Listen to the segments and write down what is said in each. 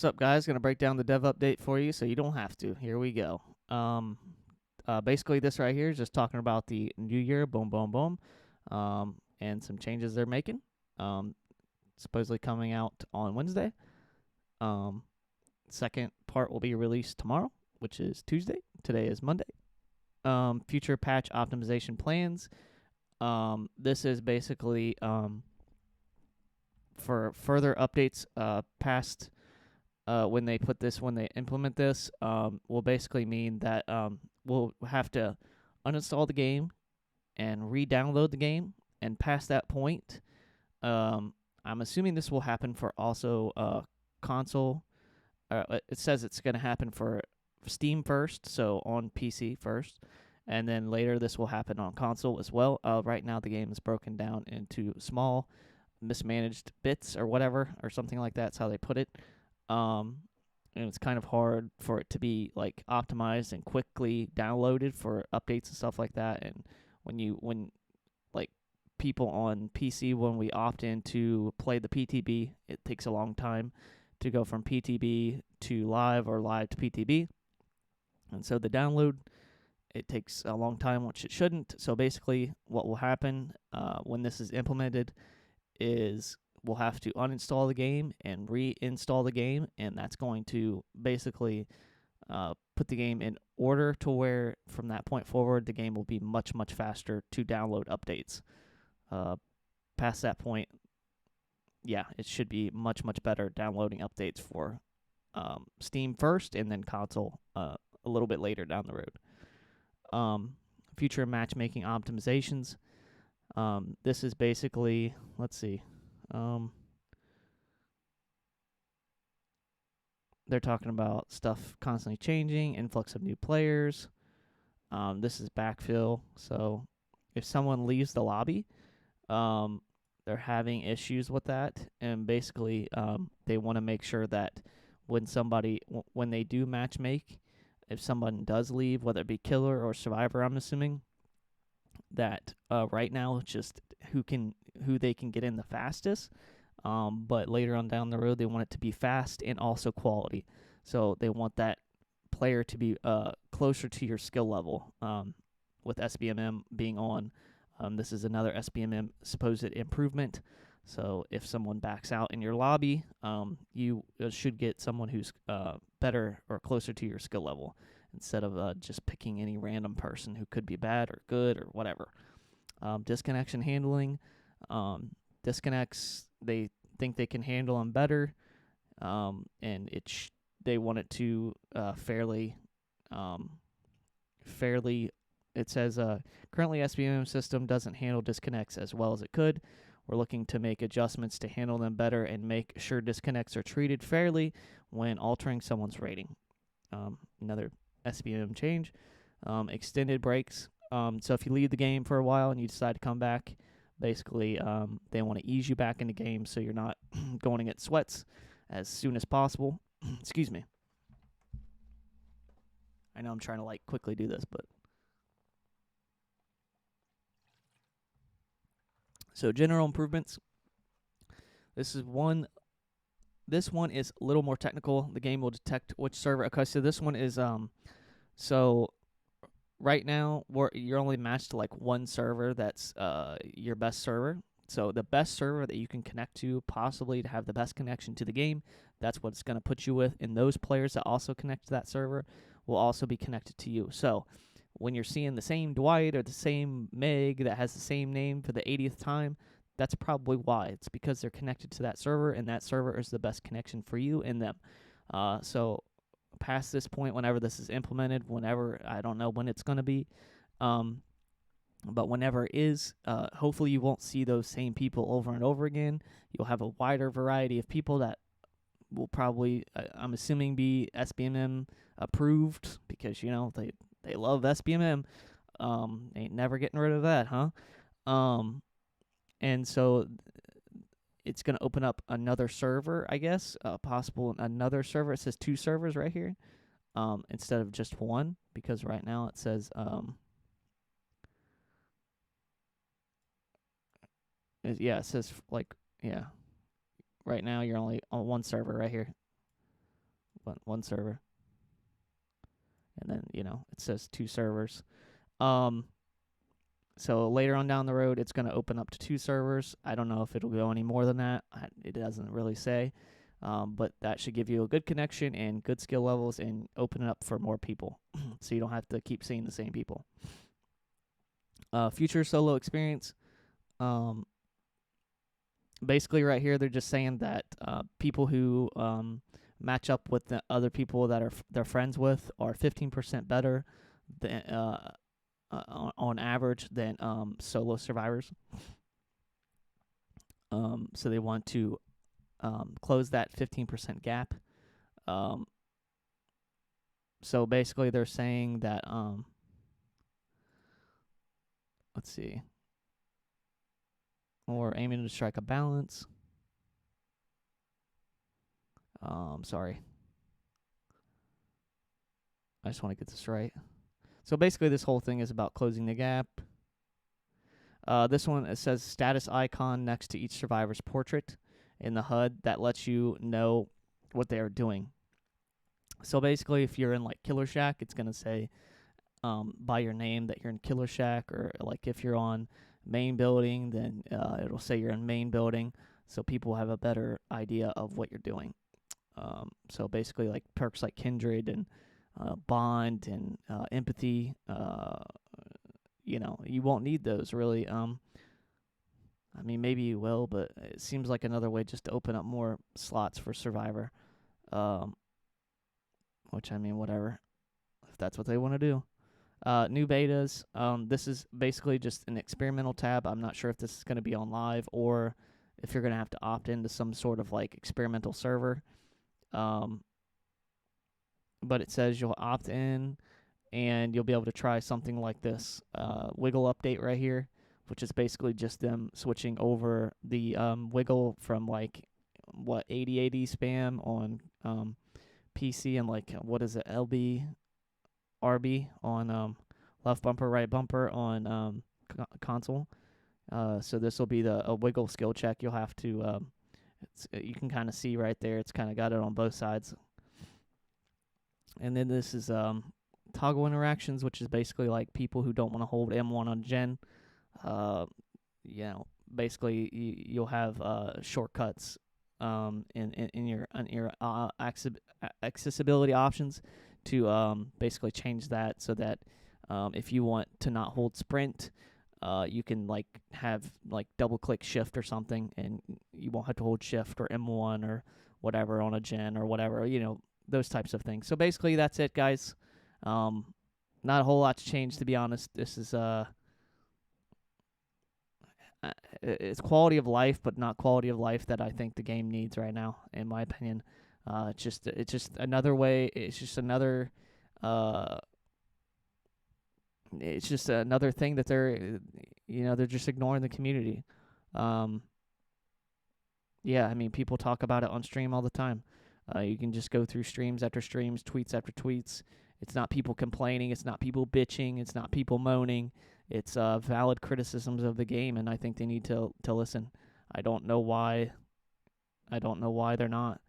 What's up, guys? Going to break down the dev update for you so you don't have to. Here we go. Basically, this right here is just talking about the new year, boom, boom, boom, and some changes they're making. Supposedly coming out on Wednesday. Second part will be released tomorrow, which is Tuesday. Today is Monday. Future patch optimization plans. This is basically for further updates past when they implement this, will basically mean that we'll have to uninstall the game and re-download the game. And past that point, I'm assuming this will happen for also console. It says it's going to happen for Steam first, so on PC first, and then later this will happen on console as well. Right now, the game is broken down into small, mismanaged bits or whatever, or something like that. That's how they put it. And it's kind of hard for it to be like optimized and quickly downloaded for updates and stuff like that. And when like people on PC, when we opt in to play the PTB, it takes a long time to go from PTB to live or live to PTB. And so the download, it takes a long time, which it shouldn't. So basically what will happen when this is implemented is we'll have to uninstall the game and reinstall the game, and that's going to basically put the game in order to where from that point forward the game will be much, much faster to download updates. Past that point, yeah, it should be much, much better downloading updates for Steam first and then console a little bit later down the road. Future matchmaking optimizations. This is basically, let's see. They're talking about stuff constantly changing, influx of new players. This is backfill. So if someone leaves the lobby, they're having issues with that. And basically, they want to make sure that when they do matchmake, if someone does leave, whether it be killer or survivor, I'm assuming, that right now it's just who they can get in the fastest. But later on down the road, they want it to be fast and also quality. So they want that player to be closer to your skill level. With SBMM being on, this is another SBMM supposed improvement. So if someone backs out in your lobby, you should get someone who's better or closer to your skill level instead of just picking any random person who could be bad or good or whatever. Disconnection handling. Disconnects, they think they can handle them better, and they want it to fairly. It says currently SBMM system doesn't handle disconnects as well as it could. We're looking to make adjustments to handle them better and make sure disconnects are treated fairly when altering someone's rating. Another SBMM change. Extended breaks. So if you leave the game for a while and you decide to come back, basically, they want to ease you back into game so you're not going to get sweats as soon as possible. Excuse me. I know I'm trying to quickly do this, but so general improvements. This one is a little more technical. The game will detect which server. Okay, so this one is so right now you're only matched to one server that's your best server. So the best server that you can connect to, possibly to have the best connection to the game, that's what it's going to put you with. And those players that also connect to that server will also be connected to you. So when you're seeing the same Dwight or the same Meg that has the same name for the 80th time, that's probably why. It's because they're connected to that server, and that server is the best connection for you and them. So past this point, whenever this is implemented, I don't know when it's going to be, but whenever it is, hopefully you won't see those same people over and over again. You'll have a wider variety of people that will probably, I'm assuming, be SBMM approved because, they love SBMM. Ain't never getting rid of that, huh? And so it's going to open up another server, I guess, possible another server. It says 2 servers right here instead of just 1, because right now it says it says right now you're only on 1 server right here. one server, and then it says 2 servers. So later on down the road, it's going to open up to 2 servers. I don't know if it'll go any more than that. It doesn't really say. But that should give you a good connection and good skill levels and open it up for more people so you don't have to keep seeing the same people. Future solo experience. Basically right here, they're just saying that people who match up with the other people that they're friends with are 15% better than, on average than solo survivors. So they want to close that 15% gap. So basically they're saying that, let's see, we're aiming to strike a balance. Sorry. I just want to get this right. So basically this whole thing is about closing the gap. This one, it says status icon next to each survivor's portrait in the HUD that lets you know what they are doing. So basically, if you're in like Killer Shack, it's gonna say by your name that you're in Killer Shack, or like if you're on main building, then it'll say you're in main building, so people have a better idea of what you're doing. So basically, like perks like Kindred and Bond and Empathy, you won't need those really. I mean, maybe you will, but it seems like another way just to open up more slots for Survivor. Which, I mean, whatever, if that's what they want to do. New betas. This is basically just an experimental tab. I'm not sure if this is going to be on live or if you're going to have to opt into some sort of like experimental server. But it says you'll opt in and you'll be able to try something like this wiggle update right here, which is basically just them switching over the wiggle from like 8080 spam on PC and like what is it, LB RB on left bumper, right bumper on console. So this will be a wiggle skill check. You'll have to you can kind of see right there. It's kind of got it on both sides. And then this is toggle interactions, which is basically like people who don't want to hold M1 on gen. Basically you'll have shortcuts in your accessibility options to basically change that so that if you want to not hold sprint, you can like have like double click shift or something, and you won't have to hold shift or M1 or whatever on a gen or whatever, those types of things. So basically that's it, guys. Not a whole lot to change, to be honest. This is it's quality of life, but not quality of life that I think the game needs right now, in my opinion. It's just another way. It's just another. It's just another thing that they're just ignoring the community. Yeah, I mean, people talk about it on stream all the time. You can just go through streams after streams, tweets after tweets. It's not people complaining. It's not people bitching. It's not people moaning. It's valid criticisms of the game, and I think they need to listen. I don't know why they're not.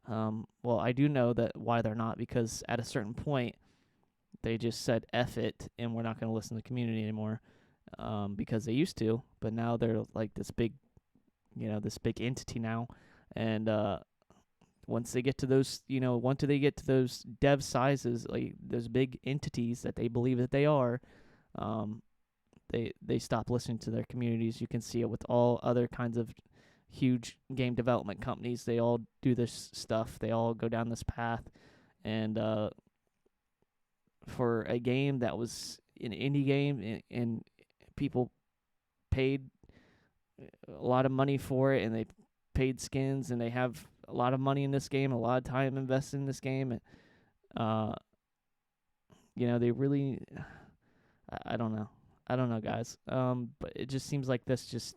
Well, I do know that why they're not, because at a certain point, they just said F it, and we're not going to listen to the community anymore, because they used to, but now they're like this big entity now, and once they get to those, dev sizes, like those big entities that they believe that they are, they stop listening to their communities. You can see it with all other kinds of huge game development companies. They all do this stuff. They all go down this path, and for a game that was an indie game and people paid a lot of money for it, and they paid skins, and they have a lot of money in this game, a lot of time invested in this game, and they really, I don't know, guys. But it just seems like this just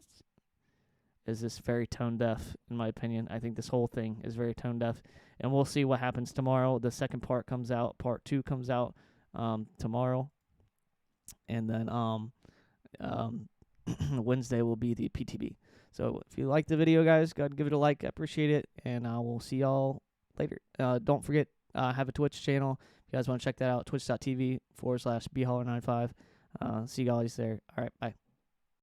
is this very tone deaf, in my opinion. I think this whole thing is very tone deaf, and we'll see what happens tomorrow. The second part comes out. Part 2 comes out tomorrow, and then Wednesday will be the PTB. So if you like the video, guys, go ahead and give it a like. I appreciate it, and I will see y'all later. Don't forget, have a Twitch channel. If you guys want to check that out, twitch.tv/bholler95. See you guys there. All right, bye.